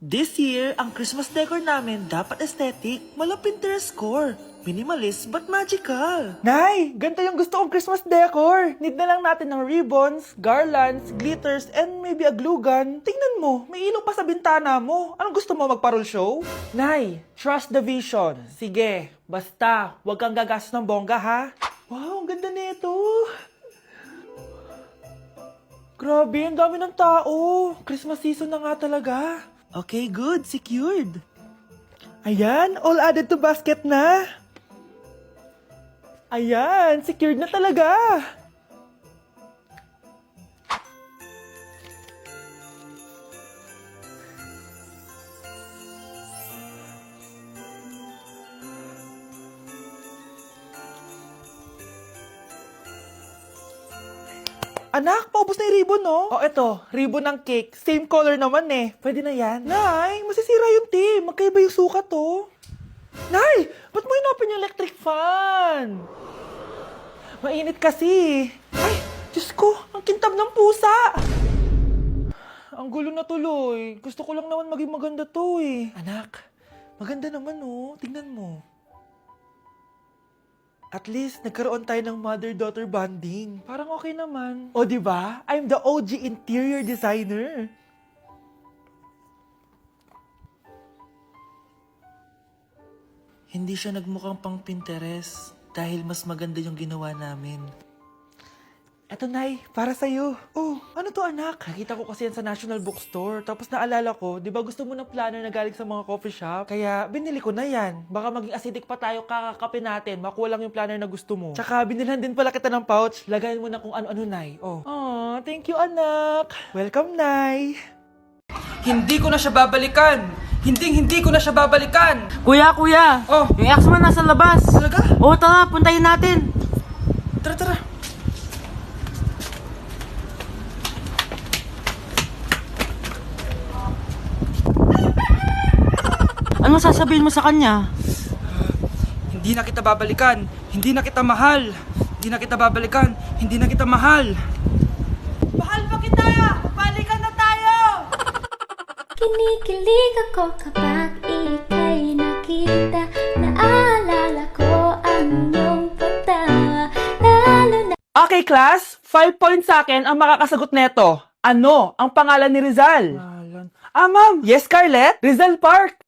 This year, ang Christmas decor namin dapat aesthetic, mala Pinterest score. Minimalist but magical. Nay, ganito yung gusto kong Christmas decor. Need na lang natin ng ribbons, garlands, glitters, and maybe a glue gun. Tingnan mo, may ilaw pa sa bintana mo. Anong gusto mo, magparol show? Nay, trust the vision. Sige, basta, huwag kang gagastos ng bongga ha. Wow, ang ganda nito. Grabe, ang dami ng tao. Christmas season na nga talaga. Okay, good. Secured. Ayan, all added to basket na. Ayan, secured na talaga. Anak, paubos na yung ribbon, no? Oh, eto, ribbon ng cake. Same color naman eh. Pwede na yan. Nay, masisira yung team. Magkaiba yung sukat, oh. Nay, ba't mo inopin yung electric fan? Mainit kasi. Ay, Diyos ko, ang kintab ng pusa. Ang gulo na tuloy. Gusto ko lang naman maging maganda to eh. Anak, maganda naman oh. Tingnan mo. At least, nagkaroon tayo ng mother-daughter bonding. Parang okay naman. O, di ba? I'm the OG interior designer. Hindi siya nagmukhang pang Pinterest dahil mas maganda yung ginawa namin. Eto, Nay, para sa'yo. Oh, ano to, anak? Nakita ko kasi yan sa National Bookstore. Tapos naalala ko, di ba gusto mo ng planner na galing sa mga coffee shop? Kaya binili ko na yan. Baka maging acidic pa tayo kakakape natin. Makuha lang yung planner na gusto mo. Tsaka binilhan din pala kita ng pouch. Lagayan mo na kung ano-ano, Nay. Oh. Aw, thank you, anak. Welcome, Nay. Hindi ko na siya babalikan! Hindi ko na siya babalikan! Kuya! Oh. Yung ex mo nasa labas! Talaga? Oo, tara, puntayin natin! Tara! Ano sasabihin mo sa kanya? Hindi na kita babalikan! Hindi na kita mahal! Hindi na kita babalikan! Hindi na kita mahal! Mahal pa kita! Balikan na tayo! Kinikilig ako kapag ika'y nakita. Naalala ko ang iyong pagtawa. Lalo na Okay, class. 5 points sa akin ang makakasagot neto. Ano ang pangalan ni Rizal? Ma'am. Yes, Scarlett? Rizal Park.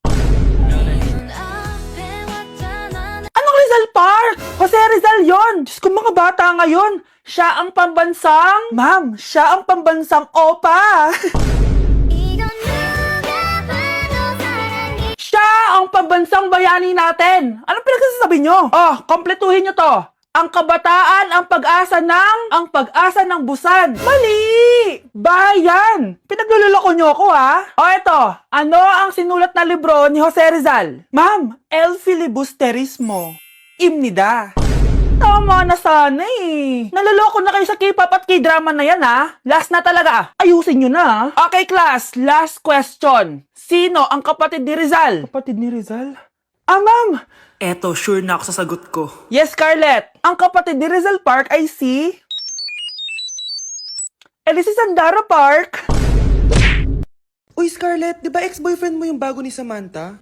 Anong Rizal Park? Jose Rizal yon. Diyos ko, mga bata ngayon. Siya ang pambansang... Ma'am, siya ang pambansang opa. Siya ang pambansang bayani natin. Anong pinagsasabi nyo? Oh, kompletuhin nyo to. Ang kabataan, ang pag-asa ng busan. Mali! Bayan! Pinagluloko nyo ako, ha? O eto, ano ang sinulat na libro ni Jose Rizal? Ma'am, El Filibusterismo. Imnida. Tama na sana eh. Naloloko na kayo sa K-pop at K-drama na yan, ha? Last na talaga. Ayusin nyo na, ha? Okay, class. Last question. Sino ang kapatid ni Rizal? Kapatid ni Rizal? Ma'am. Eto, sure na ako sa sagot ko. Yes, Scarlett. Ang kapatid ni Rizal Park ay si... si Sandara Park. Uy, Scarlett, di ba ex-boyfriend mo yung bago ni Samantha?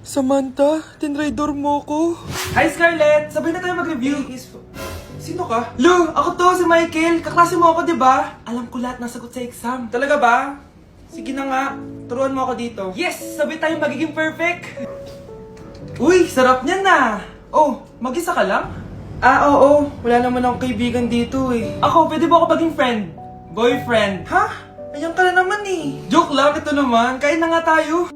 Samantha, tinraidor mo ko. Hi Scarlett! Sabay na tayo mag-review! Sino ka? Lu! Ako to, si Michael! Kaklase mo ako, di ba? Alam ko lahat ng sagot sa exam. Talaga ba? Sige na nga, turuan mo ako dito. Yes! Sabay tayo magiging perfect! Uy, sarap niyan na! Oh, mag-isa ka lang? Oo. Wala naman akong kaibigan dito eh. Ako, pwede ba ako maging friend? Boyfriend? Ha? Ayan ka na naman eh. Joke lang, ito naman. Kain na nga tayo.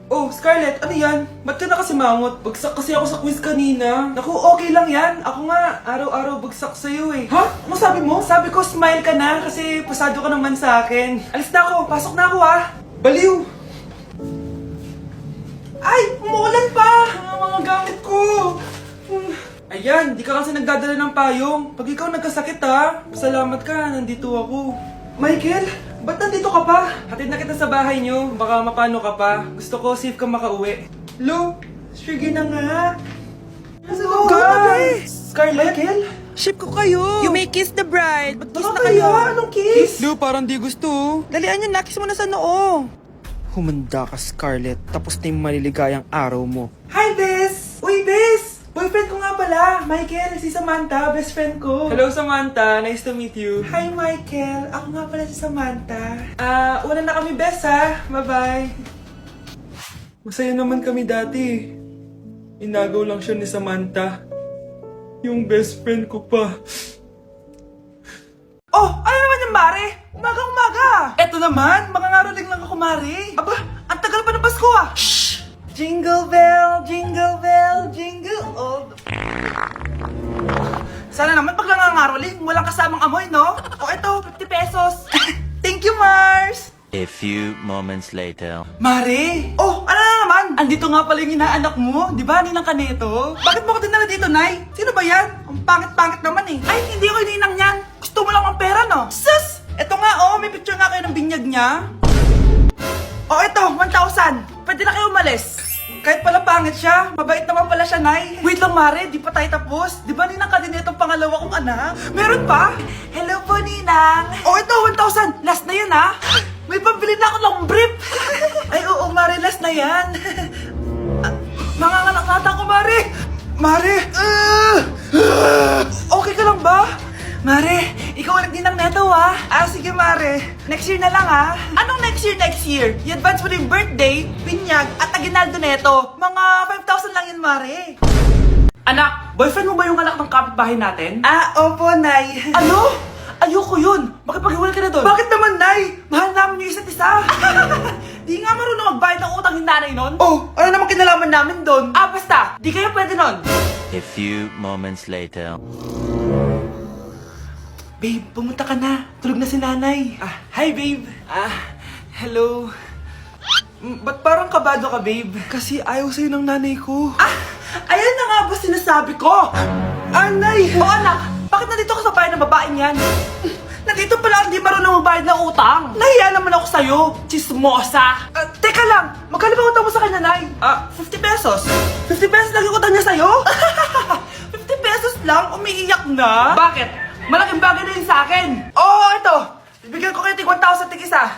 Oh, Scarlett, ano yan? Ba't ka na kasi mangot? Bagsak kasi ako sa quiz kanina. Naku, okay lang yan. Ako nga, araw-araw bagsak sa'yo eh. Ha? Ano sabi mo? Sabi ko, smile ka na kasi pasado ka naman sa akin. Alis na ako, pasok na ako ha. Baliw! Ay, umuulan pa! Ang mga gamit ko! Ayan, di ka kasi nagdadala ng payong. Pag ikaw nagkasakit ha, salamat ka, nandito ako. Michael, ba't nandito ka pa? Hatid na kita sa bahay niyo, baka mapano ka pa. Gusto ko safe ka makauwi. Lo, sige na nga. Hello, guys! Scarlett? Michael? Ship ko kayo! You may kiss the bride. Ba't kiss na Baka kayo? kaya? Anong kiss? Lo, parang di gusto. Dalian nyo na, kiss mo na sa noo. Humanda ka, Scarlett. Tapos na yung maliligayang araw mo. Hi, Bes! Uy, Bes! Boyfriend ko nga pala, Michael, si Samantha, best friend ko. Hello, Samantha. Nice to meet you. Hi, Michael. Ako nga pala si Samantha. Una na kami, Bes, ha? Bye-bye. Masaya naman kami dati. Inagaw lang siya ni Samantha. Yung best friend ko pa. Oh, ano naman yung Mare? Umaga-umaga. Eto naman, makangaroling lang ako, Mare. Aba, ang tagal pa ng Pasko, ah. Shh! Jingle bell, jingle bell, jingle all the... Sana naman pag nangangaroling, walang kasamang amoy, no? O eto, 50 pesos. Thank you, Mars! A few moments later. Mare! Oh, ano na naman? Andito nga pala yung inaanak mo, di ba, Ninang Kaneto? Bakit mo ko dinala dito, Nay? Sino ba yan? Ang pangit-pangit naman eh. Ay, hindi ko ninang yan. Gusto mo lang ang pera, no? Sus! Eto nga, oh, may picture nga kayo ng binyag niya. Oh, eto, 1,000. Pwede na kayo umalis. Kahit pala pangit siya, mabait naman pala siya, Nay. Wait lang, Mare, di pa tayo tapos. Di ba Ninang Kaneto ang pangalawa kong anak? Meron pa? Hello po, Ninang. Oh, ito, 1,000. Last na yun, ha? May pambili na ako ng brief. Ay, oo, Mare, last na yan. Manganganak nata ako, Mare. Mare. Okay ka lang ba? Mare, ikaw ulit din ng neto, ha? Sige, Mare. Next year na lang, ha? Anong next year, next year? I-advance mo na yung birthday, pinyag, at aginaldo neto. Mga 5,000 lang yun, Mare. Anak, boyfriend mo ba yung anak ng kapitbahay natin? Opo, Nay. Ano? Ayoko yun. Makipaghiwalay ka na doon. Bakit naman, Nay? Mahal namin yung isa't isa. Di nga marunong magbayad ng utang yung nanay nun. Oh, ano naman kinalaman namin doon? Basta. Di kayo pwede nun. A few moments later. Babe, pumunta ka na. Tulog na si nanay. Hi, babe. Hello. Ba't parang kabado ka, babe? Kasi ayaw sa'yo ng nanay ko. Ayan na nga ba sinasabi ko? Anay! O anak, bakit nandito ka sa bahay ng babaeng yan? Nandito pala hindi marunong magbayad ng utang. Nahiya naman ako sa'yo, chismosa. Teka lang, magkano ba utang mo sa kanya, Nay? 50 pesos. 50 pesos lang yung utang niya sa'yo? 50 pesos lang? Umiiyak na? Bakit? Malaking bagay na yun sa akin. Oo, ito. Bibigyan ko kayo tig 1,000 tig isa.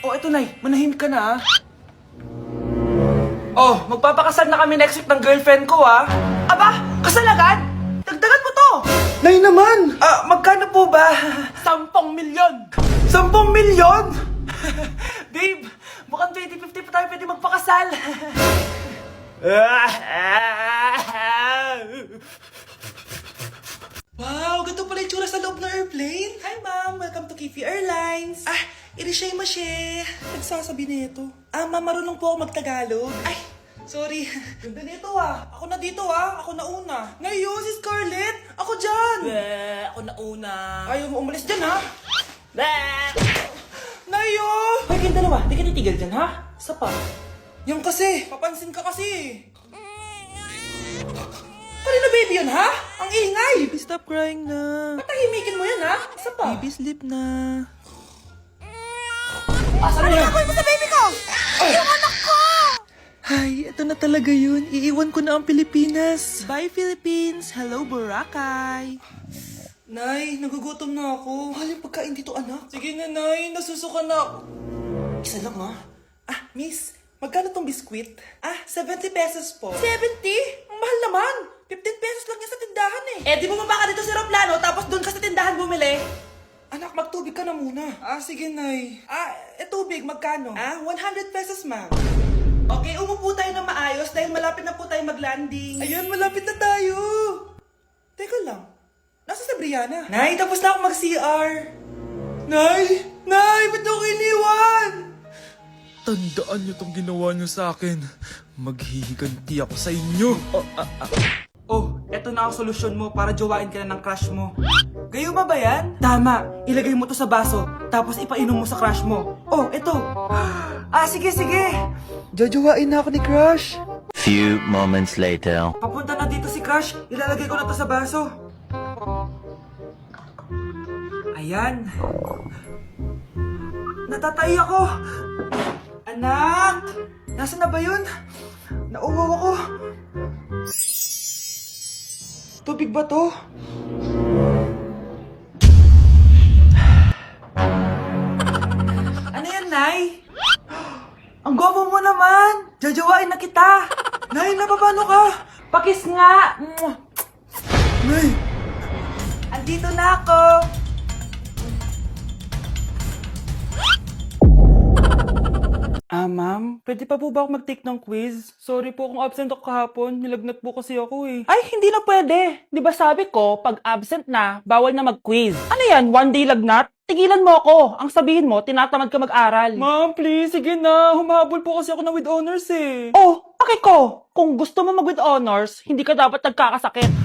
Ito, Nay. Manahimik ka na, magpapakasal na kami next week ng girlfriend ko, ha? Aba, kasal agad? Dagdagan mo to. Nay naman! Magkano po ba? 10 milyon. 10 milyon? Babe, mukhang 2050 pa tayo pwede magpakasal. Wow, ganito pala yung tsura sa loob ng airplane. Hi, Ma'am. Welcome to Kifi Airlines. Irishay mashe. Nagsasabi nito. Ma'am, marunong po ako magtagalog. Ay, sorry. Ganda nito, Ako na dito, Ako na una. Ngayon, si Scarlett. Ako dyan. Ako na una. Ayaw mo umalis dyan, ha? Nayo! Hoy, kayong dalawa. Di ka titigil dyan, ha? Isa pa. Yung kasi. Papansin ka kasi. Kanina baby yun, ha? Ang ingay! Baby, stop crying na. Patahimikin mo yan, ha? Isa pa. Baby, sleep na. Asan na yan? Ako sa baby ko! Yung anak ko! Ay, ito na talaga yun. Iiwan ko na ang Pilipinas. Bye, Philippines! Hello, Boracay! Nay, nagugutom na ako. Mahal yung pagkain dito, anak. Sige na, Nay. Nasusuka na ako. Isa lang, ha? Miss, magkano tong biskwit? 70 pesos po. 70? Ang mahal naman. 15 pesos lang yan sa tindahan eh. Di bumaba ka dito sa aeroplano tapos doon ka sa tindahan bumili. Anak, magtubig ka na muna. Sige, Nay. Tubig, magkano? 100 pesos, ma'am. Okay, umupo tayo na maayos dahil malapit na po tayo mag-landing. Ayun, malapit na tayo. Teka lang. Nasa si Brianna? Nay, tapos na ako mag-CR. Nay! Nay, ba't ako iniwan? Tandaan niyo tong ginawa niyo sa akin. Maghihiganti ako sa inyo. Eto na ang solusyon mo para jowain ka na ng crush mo. Gayuma ba yan? Tama. Ilagay mo to sa baso, tapos ipainom mo sa crush mo. Eto. Sige. Jojowain na ako ni Crush. Few moments later. Papunta na dito si crush. Ilalagay ko na to sa baso. Ayan. Natatay ako. Anak! Nasaan na ba yun? Nauwaw ako. Tubig ba to? Nay. Ang gwapo mo naman. Jajawain na kita. Nay, napapano ka? Pakis nga. Nay! Andito na ako. Ma'am, pwede pa po ba ako mag-take ng quiz? Sorry po kung absent ako kahapon. Nilagnat po kasi ako eh. Ay, hindi na pwede. Di ba sabi ko, pag absent na, bawal na mag-quiz. Ano yan, one day lagnat? Tigilan mo ako. Ang sabihin mo, tinatamad ka mag-aral. Ma'am, please, sige na. Humahabol po kasi ako ng with honors eh. Oh, okay ko. Kung gusto mo mag with honors, hindi ka dapat nagkakasakit.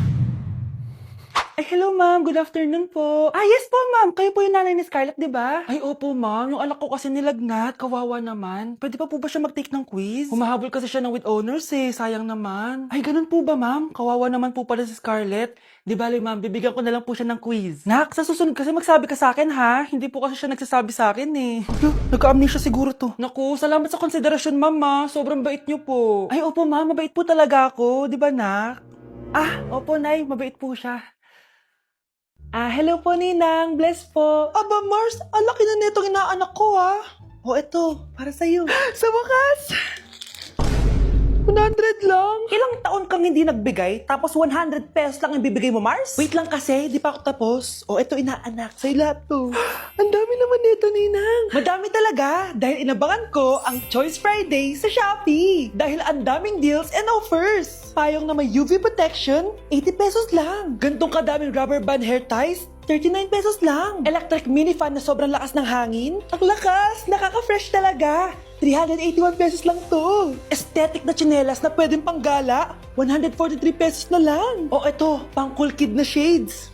Ay, hello ma'am. Good afternoon po. Ah, yes po, ma'am. Kayo po yung nanay ni Scarlett, di ba? Ay, opo ma'am. Yung anak ko kasi nilagnat. Kawawa naman. Pwede pa po ba siya mag-take ng quiz? Humahabol kasi siya ng with honors eh. Sayang naman. Ay, ganun po ba ma'am? Kawawa naman po pala si Scarlett. Di bali ma'am, bibigyan ko na lang po siya ng quiz. Nak, sa susunod kasi magsabi ka sa akin ha. Hindi po kasi siya nagsasabi sa akin eh. Nagka-amnesia siguro to. Naku, salamat sa konsiderasyon ma'am. Sobrang bait niyo po. Ay, opo ma'am. Mabait po talaga ako. Di ba nak? Ah, opo nay. Mabait po siya. Hello po, Ninang. Bless po. Aba, Mars, ang laki na netong inaanak ko, ha? O, eto, para sa'yo. Sa wakas! 100 lang. Ilang taon kang hindi nagbigay, tapos 100 pesos lang ang bibigay mo, Mars? Wait lang kasi, di pa ako tapos. O, eto, inaanak. Sa'yo lahat to. Ang dami naman nito, Ninang. Madami talaga. Dahil inabangan ko ang Choice Friday sa Shopee. Dahil ang daming deals and offers. Payong na may UV protection, 80 pesos lang. Gantong kadaming rubber band hair ties, 39 pesos lang. Electric mini fan na sobrang lakas ng hangin. Ang lakas! Nakaka-fresh talaga. 381 pesos lang to. Aesthetic na tsinelas na pwedeng panggala, 143 pesos na lang. O eto, pang cool kid na shades.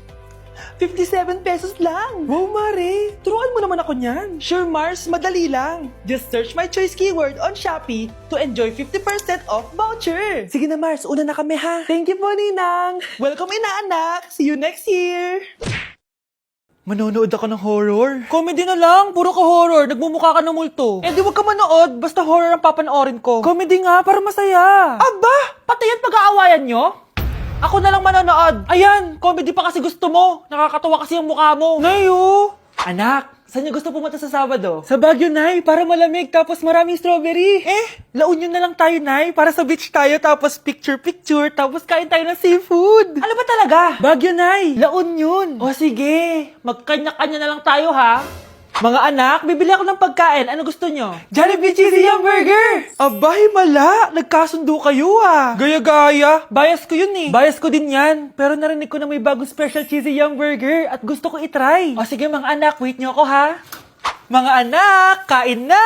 57 pesos lang. Wow, Mare. Turuan mo naman ako niyan. Sure, Mars. Madali lang. Just search my choice keyword on Shopee to enjoy 50% off voucher. Sige na, Mars. Una na kami, ha? Thank you po, Ninang. Welcome, inaanak. See you next year. Manonood ako ng horror. Comedy na lang. Puro ka horror. Nagmumukha ka ng multo. Eh di wag ka manood. Basta horror ang papanoorin ko. Comedy nga, para masaya. Aba! Pati yan pag-aawayan nyo? Ako na lang manonood. Ayan, comedy pa kasi gusto mo. Nakakatawa kasi ang mukha mo. Nayo! Anak, saan niyo gusto pumunta sa Sabado? Sa Baguio, Nay, para malamig tapos maraming strawberry. La Union na lang tayo, Nay, para sa beach tayo tapos picture-picture tapos kain tayo ng seafood. Ano ba talaga? Baguio, Nay, La Union. O sige, Magkanya-kanya na lang tayo, ha? mga anak, bibili ako ng pagkain. Ano gusto nyo? Jollibee Cheesy Yum Burger! Abay, mala! Nagkasundo kayo ah! Gaya-gaya! Bias ko yun eh. Bias ko din yan. Pero narinig ko na may bagong special Cheesy Yum Burger at gusto ko itry. O sige mga anak, wait nyo ako ha. Mga anak, kain na!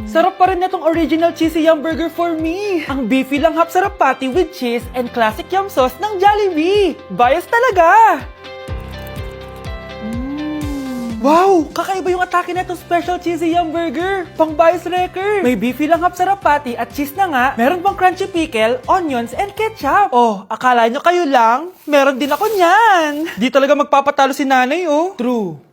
Sarap pa rin itong original Cheesy Yum Burger for me. Ang beefy lang hap sarap patty with cheese and classic yum sauce ng Jollibee. Bias talaga! Wow! Kakaiba yung atake na itong special cheesy yum burger. Pang bias wrecker. May beefy lang hap sarap patty at cheese na nga. Meron pang crunchy pickle, onions, and ketchup. Oh, akala nyo kayo lang? Meron din ako niyan. Di talaga magpapatalo si nanay, oh. True.